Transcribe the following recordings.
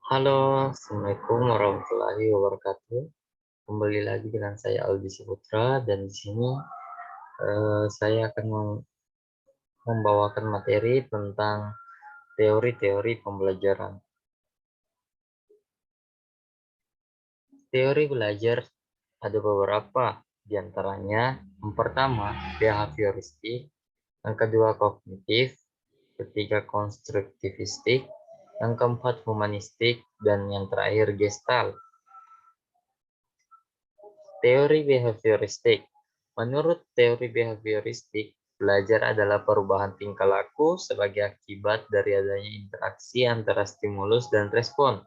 Halo, Assalamualaikum warahmatullahi wabarakatuh. Kembali lagi dengan saya Aldi Saputra dan di sini saya akan membawakan materi tentang teori-teori pembelajaran. Teori belajar ada beberapa, di antaranya yang pertama behavioristik, yang kedua kognitif, ketiga konstruktivistik, yang keempat humanistik, dan yang terakhir gestalt. Teori behavioristik. Menurut teori behavioristik, belajar adalah perubahan tingkah laku sebagai akibat dari adanya interaksi antara stimulus dan respon.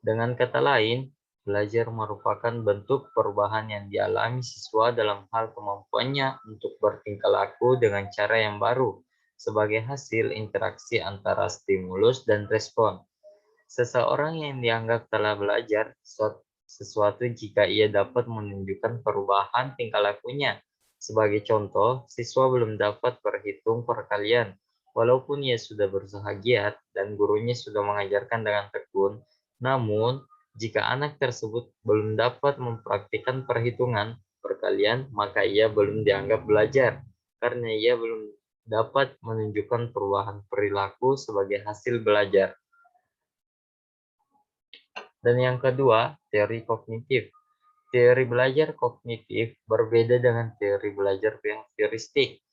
Dengan kata lain, belajar merupakan bentuk perubahan yang dialami siswa dalam hal kemampuannya untuk bertingkah laku dengan cara yang baru sebagai hasil interaksi antara stimulus dan respon. Seseorang yang dianggap telah belajar sesuatu jika ia dapat menunjukkan perubahan tingkah lakunya. Sebagai contoh, siswa belum dapat berhitung perkalian, walaupun ia sudah berusaha giat dan gurunya sudah mengajarkan dengan tekun. Namun, jika anak tersebut belum dapat mempraktikkan perhitungan perkalian, maka ia belum dianggap belajar, karena ia belum dapat menunjukkan perubahan perilaku sebagai hasil belajar. Dan yang kedua, teori kognitif. Teori belajar kognitif berbeda dengan teori belajar behavioristik.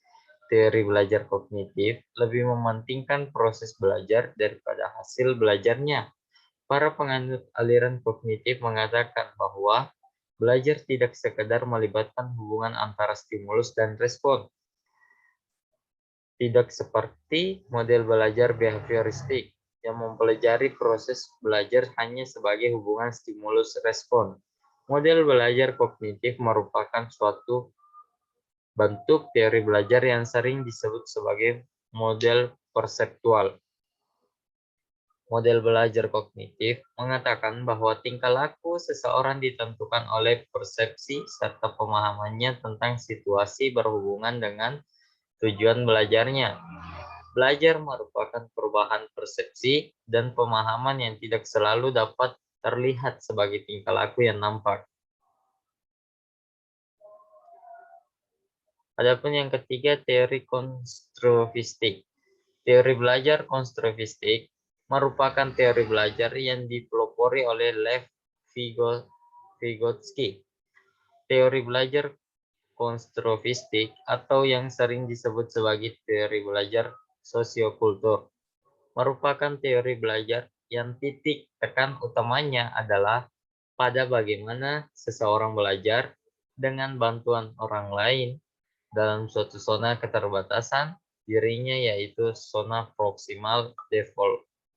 Teori belajar kognitif lebih mementingkan proses belajar daripada hasil belajarnya. Para penganut aliran kognitif mengatakan bahwa belajar tidak sekedar melibatkan hubungan antara stimulus dan respon. Tidak seperti model belajar behavioristik yang mempelajari proses belajar hanya sebagai hubungan stimulus-respon. Model belajar kognitif merupakan suatu bentuk teori belajar yang sering disebut sebagai model perseptual. Model belajar kognitif mengatakan bahwa tingkah laku seseorang ditentukan oleh persepsi serta pemahamannya tentang situasi berhubungan dengan tujuan belajarnya. Belajar merupakan perubahan persepsi dan pemahaman yang tidak selalu dapat terlihat sebagai tingkah laku yang nampak. Adapun yang ketiga, teori konstruktivistik. Teori belajar konstruktivistik merupakan teori belajar yang dipelopori oleh Lev Vygotsky. Teori belajar konstruktivistik atau yang sering disebut sebagai teori belajar sosiokultur merupakan teori belajar yang titik tekan utamanya adalah pada bagaimana seseorang belajar dengan bantuan orang lain dalam suatu zona keterbatasan dirinya, yaitu zona proximal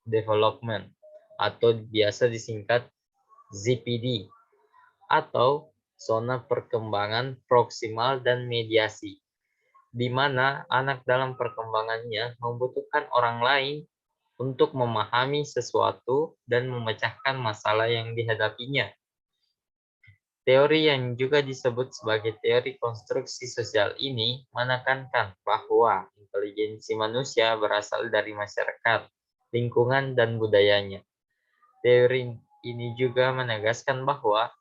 development atau biasa disingkat ZPD, atau zona perkembangan proksimal dan mediasi, di mana anak dalam perkembangannya membutuhkan orang lain untuk memahami sesuatu dan memecahkan masalah yang dihadapinya. Teori yang juga disebut sebagai teori konstruksi sosial ini menekankan bahwa intelijensi manusia berasal dari masyarakat, lingkungan, dan budayanya. Teori ini juga menegaskan bahwa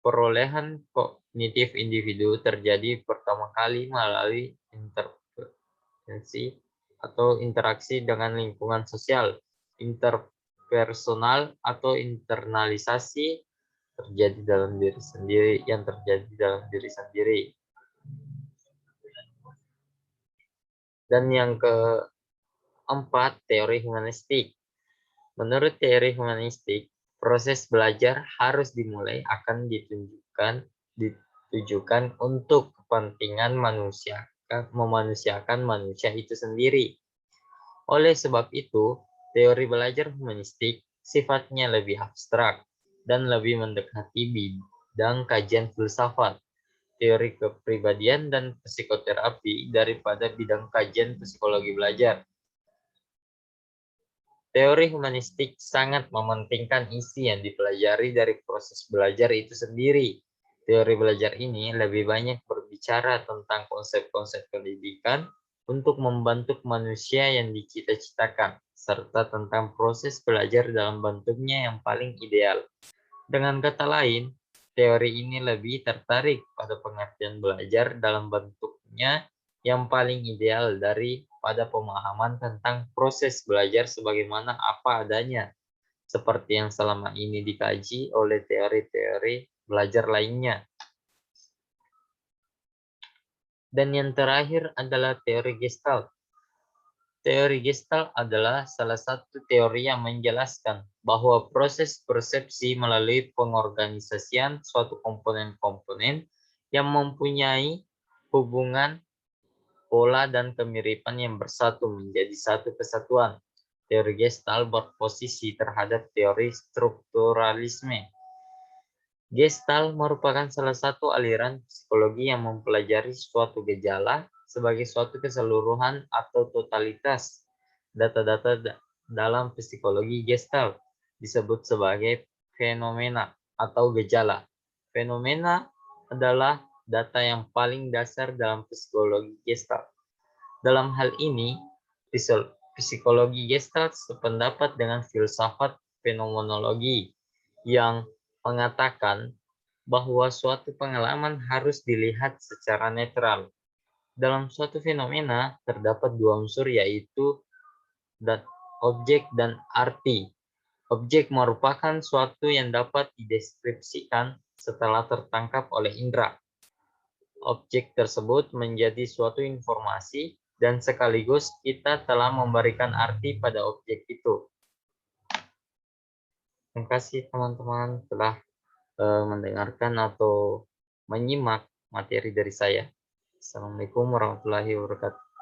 perolehan kognitif individu terjadi pertama kali melalui intervensi atau interaksi dengan lingkungan sosial. Interpersonal atau internalisasi terjadi dalam diri sendiri Dan yang keempat, teori humanistik. Menurut teori humanistik, proses belajar harus dimulai akan ditujukan untuk kepentingan memanusiakan manusia itu sendiri. Oleh sebab itu, teori belajar humanistik sifatnya lebih abstrak dan lebih mendekati bidang kajian filsafat, teori kepribadian, dan psikoterapi daripada bidang kajian psikologi belajar. Teori humanistik sangat mementingkan isi yang dipelajari dari proses belajar itu sendiri. Teori belajar ini lebih banyak berbicara tentang konsep-konsep pendidikan untuk membentuk manusia yang dicita-citakan, serta tentang proses belajar dalam bentuknya yang paling ideal. Dengan kata lain, teori ini lebih tertarik pada pengertian belajar dalam bentuknya yang paling ideal daripada pemahaman tentang proses belajar sebagaimana apa adanya, seperti yang selama ini dikaji oleh teori-teori belajar lainnya. Dan yang terakhir adalah teori Gestalt. Teori Gestalt adalah salah satu teori yang menjelaskan bahwa proses persepsi melalui pengorganisasian suatu komponen-komponen yang mempunyai hubungan, pola, dan kemiripan yang bersatu menjadi satu kesatuan. Teori Gestalt berposisi terhadap teori strukturalisme. Gestalt merupakan salah satu aliran psikologi yang mempelajari suatu gejala sebagai suatu keseluruhan atau totalitas. Data-data dalam psikologi Gestalt disebut sebagai fenomena atau gejala. Fenomena adalah data yang paling dasar dalam psikologi Gestalt. Dalam hal ini, psikologi Gestalt sependapat dengan filsafat fenomenologi yang mengatakan bahwa suatu pengalaman harus dilihat secara netral. Dalam suatu fenomena terdapat dua unsur, yaitu objek dan arti. Objek merupakan suatu yang dapat dideskripsikan setelah tertangkap oleh indera. Objek tersebut menjadi suatu informasi dan sekaligus kita telah memberikan arti pada objek itu. Terima kasih teman-teman telah mendengarkan atau menyimak materi dari saya. Assalamualaikum warahmatullahi wabarakatuh.